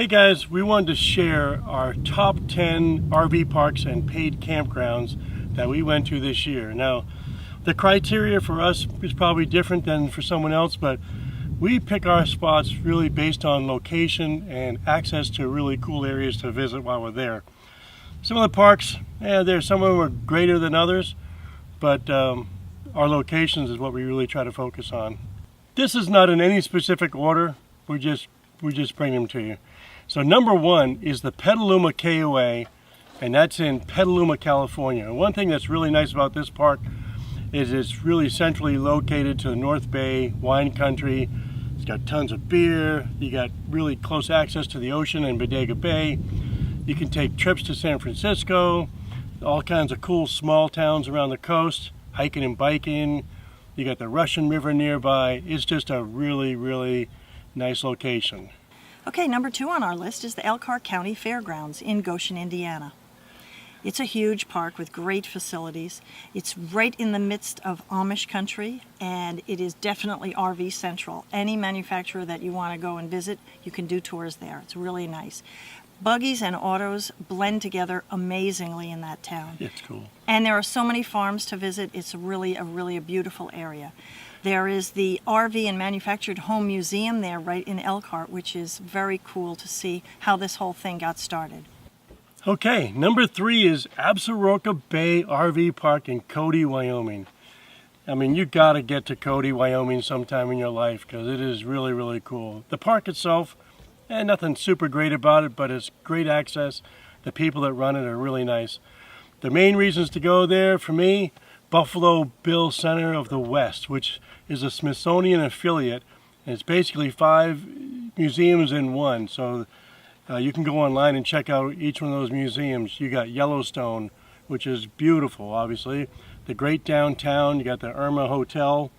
Hey guys, we wanted to share our top 10 RV parks and paid campgrounds that we went to this year. Now, the criteria for us is probably different than for someone else, but we pick our spots really based on location and access to really cool areas to visit while we're there. Some of the parks, some of them are greater than others, but our locations is what we really try to focus on. This is not in any specific order, we just bring them to you. So number one is the Petaluma KOA, and that's in Petaluma, California. And one thing that's really nice about this park is it's really centrally located to the North Bay, wine country. It's got tons of beer. You got really close access to the ocean in Bodega Bay. You can take trips to San Francisco, all kinds of cool small towns around the coast, hiking and biking. You got the Russian River nearby. It's just a really, really nice location. Okay, number 2 on our list is the Elkhart County Fairgrounds in Goshen, Indiana. It's a huge park with great facilities. It's right in the midst of Amish country, and it is definitely RV central. Any manufacturer that you want to go and visit, you can do tours there. It's really nice. Buggies and autos blend together amazingly in that town. It's cool. And there are so many farms to visit. It's really a beautiful area. There is the RV and Manufactured Home Museum there right in Elkhart, which is very cool to see how this whole thing got started. Okay, number 3 is Absaroka Bay RV Park in Cody, Wyoming. I mean, you gotta get to Cody, Wyoming sometime in your life because it is really, really cool. The park itself, nothing super great about it, but it's great access. The people that run it are really nice. The main reasons to go there for me, Buffalo Bill Center of the West, which is a Smithsonian affiliate, and it's basically 5 museums in one. So you can go online and check out each one of those museums. You got Yellowstone, which is beautiful, obviously. The great downtown, you got the Irma Hotel.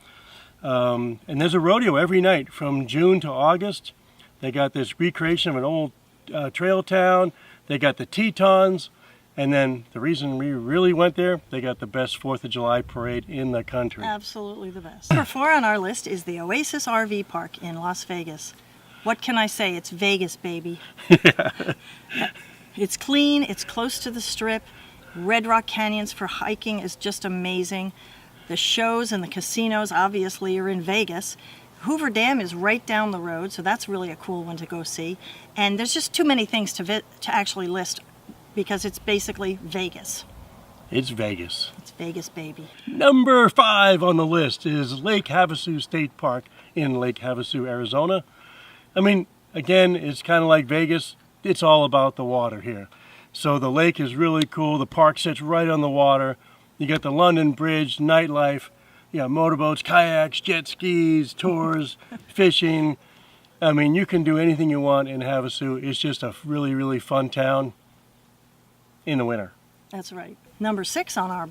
And there's a rodeo every night from June to August. They got this recreation of an old trail town. They got the Tetons. And then the reason we really went there, they got the best 4th of July parade in the country. Absolutely the best. Number 4 on our list is the Oasis RV Park in Las Vegas. What can I say? It's Vegas, baby. It's clean, it's close to the Strip. Red Rock Canyons for hiking is just amazing. The shows and the casinos obviously are in Vegas. Hoover Dam is right down the road, so that's really a cool one to go see. And there's just too many things to actually list because it's basically Vegas. It's Vegas. It's Vegas, baby. Number 5 on the list is Lake Havasu State Park in Lake Havasu, Arizona. I mean, again, it's kind of like Vegas. It's all about the water here. So the lake is really cool. The park sits right on the water. You got the London Bridge, nightlife. You got motorboats, kayaks, jet skis, tours, fishing. I mean, you can do anything you want in Havasu. It's just a really, really fun town in the winter. That's right. Number 6 on our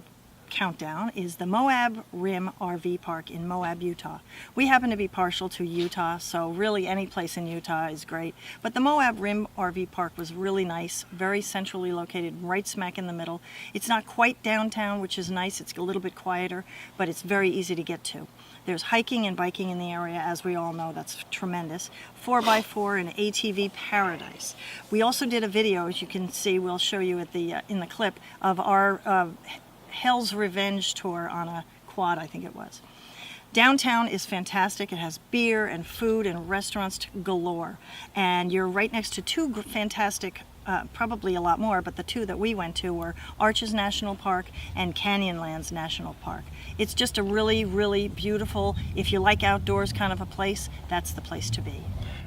countdown is the Moab Rim RV Park in Moab, Utah. We happen to be partial to Utah, so really any place in Utah is great. But the Moab Rim RV Park was really nice, very centrally located, right smack in the middle. It's not quite downtown, which is nice. It's a little bit quieter, but it's very easy to get to. There's hiking and biking in the area, as we all know. That's tremendous. 4x4 and ATV paradise. We also did a video, as you can see, we'll show you at the in the clip, of our Hell's Revenge tour on a quad, I think it was. Downtown is fantastic. It has beer and food and restaurants galore. And you're right next to 2 fantastic, probably a lot more, but the 2 that we went to were Arches National Park and Canyonlands National Park. It's just a really, really beautiful, if you like outdoors kind of a place, that's the place to be.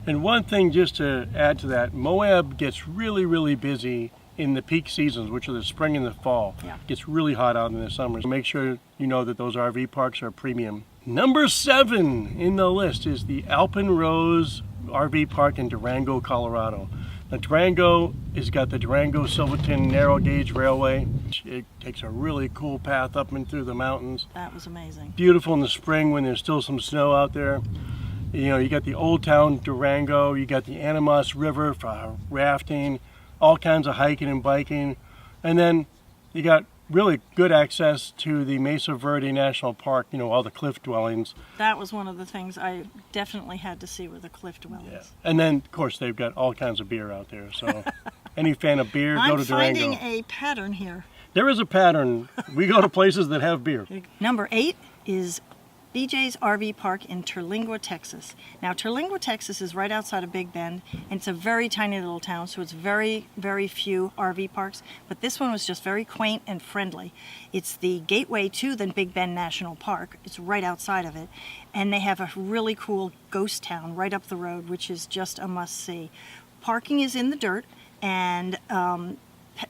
And one thing just to add to that, Moab gets really, really busy in the peak seasons, which are the spring and the fall. Yeah. It gets really hot out in the summer. So make sure you know that those RV parks are premium. Number 7 in the list is the Alpenrose RV Park in Durango, Colorado. Now, Durango has got the Durango Silverton narrow gauge railway. It takes a really cool path up and through the mountains. That was amazing. Beautiful in the spring when there's still some snow out there. You know, you got the Old Town Durango, you got the Animas River for rafting, all kinds of hiking and biking. And then you got really good access to the Mesa Verde National Park, you know, all the cliff dwellings. That was one of the things I definitely had to see, were the cliff dwellings. Yeah. And then, of course, they've got all kinds of beer out there. So any fan of beer, go to Durango. I'm finding a pattern here. There is a pattern. We go to places that have beer. Number 8 is BJ's RV Park in Terlingua, Texas. Now, Terlingua, Texas is right outside of Big Bend, and it's a very tiny little town, so it's very, very few RV parks. But this one was just very quaint and friendly. It's the gateway to the Big Bend National Park. It's right outside of it. And they have a really cool ghost town right up the road, which is just a must-see. Parking is in the dirt, and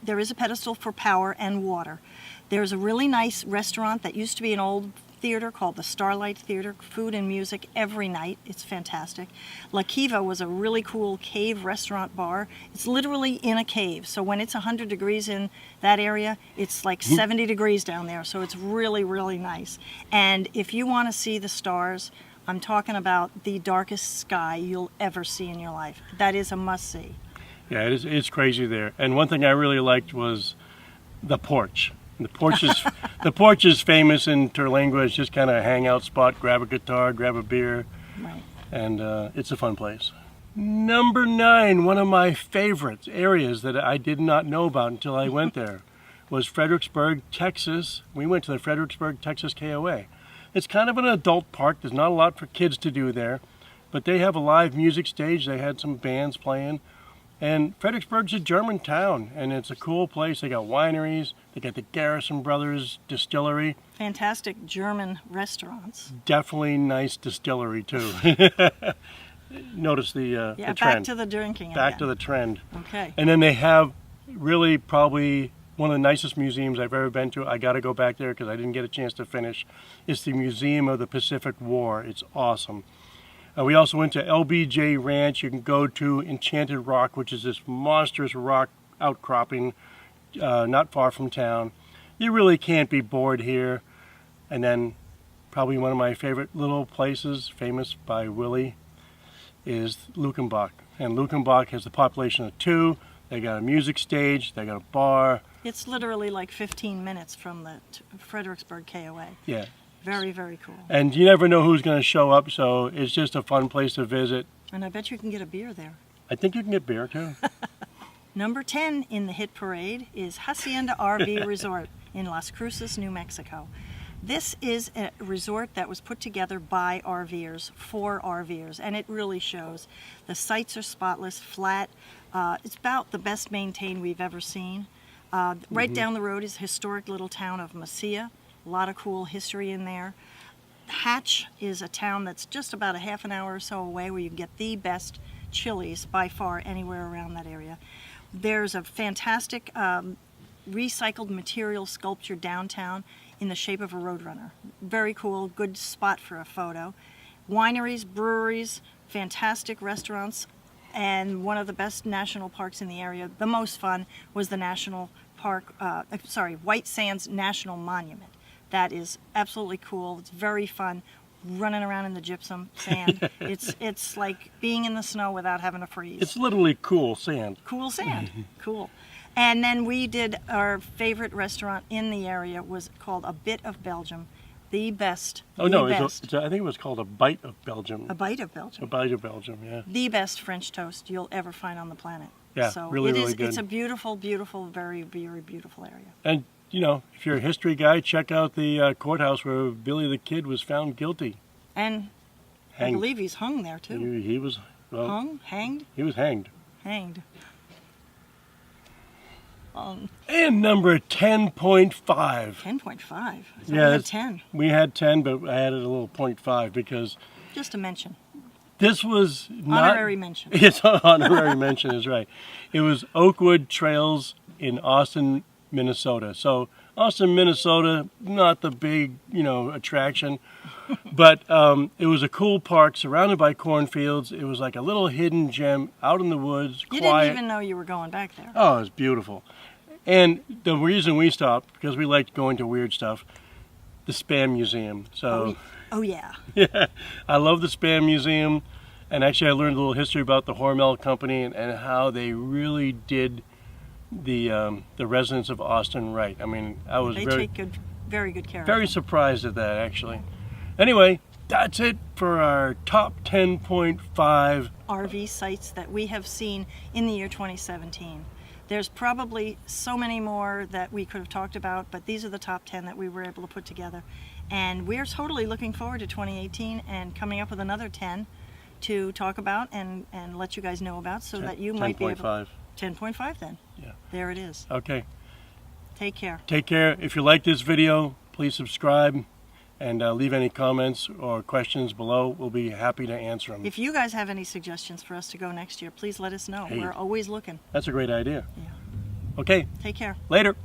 there is a pedestal for power and water. There's a really nice restaurant that used to be an old theater called the Starlight Theater, food and music every night. It's fantastic. La Kiva was a really cool cave restaurant bar. It's literally in a cave, so when it's 100 degrees in that area, it's like 70 degrees down there, so it's really, really nice. And if you want to see the stars, I'm talking about the darkest sky you'll ever see in your life. That is a must-see. Yeah, it's crazy there. And one thing I really liked was the porch. The porch is famous in Terlingua. It's just kind of a hangout spot. Grab a guitar, grab a beer, Right. and it's a fun place. Number 9, one of my favorite areas that I did not know about until I went there, was Fredericksburg, Texas. We went to the Fredericksburg, Texas KOA. It's kind of an adult park. There's not a lot for kids to do there, but they have a live music stage. They had some bands playing. And Fredericksburg's a German town, and it's a cool place. They got wineries. They got the Garrison Brothers Distillery. Fantastic German restaurants. Definitely nice distillery, too. Notice the trend. Back to the drinking again. Back to the trend. Okay. And then they have really probably one of the nicest museums I've ever been to. I got to go back there because I didn't get a chance to finish. It's the Museum of the Pacific War. It's awesome. We also went to LBJ Ranch. You can go to Enchanted Rock, which is this monstrous rock outcropping not far from town. You really can't be bored here. And then probably one of my favorite little places, famous by Willie, is Luckenbach. And Luckenbach has the population of 2. They got a music stage. They got a bar. It's literally like 15 minutes from the Fredericksburg KOA. Yeah. Very, very cool. And you never know who's going to show up, so it's just a fun place to visit. And I bet you can get a beer there. I think you can get beer, too. Number 10 in the hit parade is Hacienda RV Resort in Las Cruces, New Mexico. This is a resort that was put together by RVers, for RVers, and it really shows. The sites are spotless, flat. It's about the best maintained we've ever seen. Right down the road is the historic little town of Mesilla. A lot of cool history in there. Hatch is a town that's just about a half an hour or so away, where you can get the best chilies by far anywhere around that area. There's a fantastic recycled material sculpture downtown in the shape of a roadrunner. Very cool, good spot for a photo. Wineries, breweries, fantastic restaurants, and one of the best national parks in the area. The most fun was the National Park, White Sands National Monument. That is absolutely cool. It's very fun, running around in the gypsum sand. It's like being in the snow without having to freeze. It's literally cool sand. Cool sand. Cool. And then we did our favorite restaurant in the area, was called A Bit of Belgium. The best. Oh, the no, best. I think it was called A Bite of Belgium. A Bite of Belgium. A Bite of Belgium, yeah. The best French toast you'll ever find on the planet. Yeah, so really, it is, really good. It's a beautiful, beautiful, very, very beautiful area. And, you know, if you're a history guy, check out the courthouse where Billy the Kid was found guilty. And I Hanged. believe he's hung there, too. He was, well, Hung? Hanged? he was hanged. Hanged. And number 10.5. 10.5. I thought we Yeah, had 10. We had 10, but I added a little 0.5 because Just a mention. this was not... Honorary mention. It's an honorary mention, is right. It was Oakwood Trails in Austin, Minnesota. So Austin, Minnesota, not the big, attraction, but it was a cool park surrounded by cornfields. It was like a little hidden gem out in the woods, You quiet. didn't even know you were going back there. Oh, it was beautiful. And the reason we stopped, because we liked going to weird stuff, the Spam Museum. So, Oh, yeah. yeah, I love the Spam Museum. And actually, I learned a little history about the Hormel Company and how they really did the residents of Austin right. I mean, I was They take very good care of very them. surprised at that, actually. Anyway, that's it for our top 10.5 RV sites that we have seen in the year 2017. There's probably so many more that we could have talked about, but these are the top 10 that we were able to put together. And we're totally looking forward to 2018 and coming up with another 10 to talk about and let you guys know about, so that you might be able... 10.5. 10.5 then. Yeah. There it is. Okay. Take care. Take care. If you like this video, please subscribe and leave any comments or questions below. We'll be happy to answer them. If you guys have any suggestions for us to go next year, please let us know. Hey. We're always looking. That's a great idea. Yeah. Okay. Take care. Later.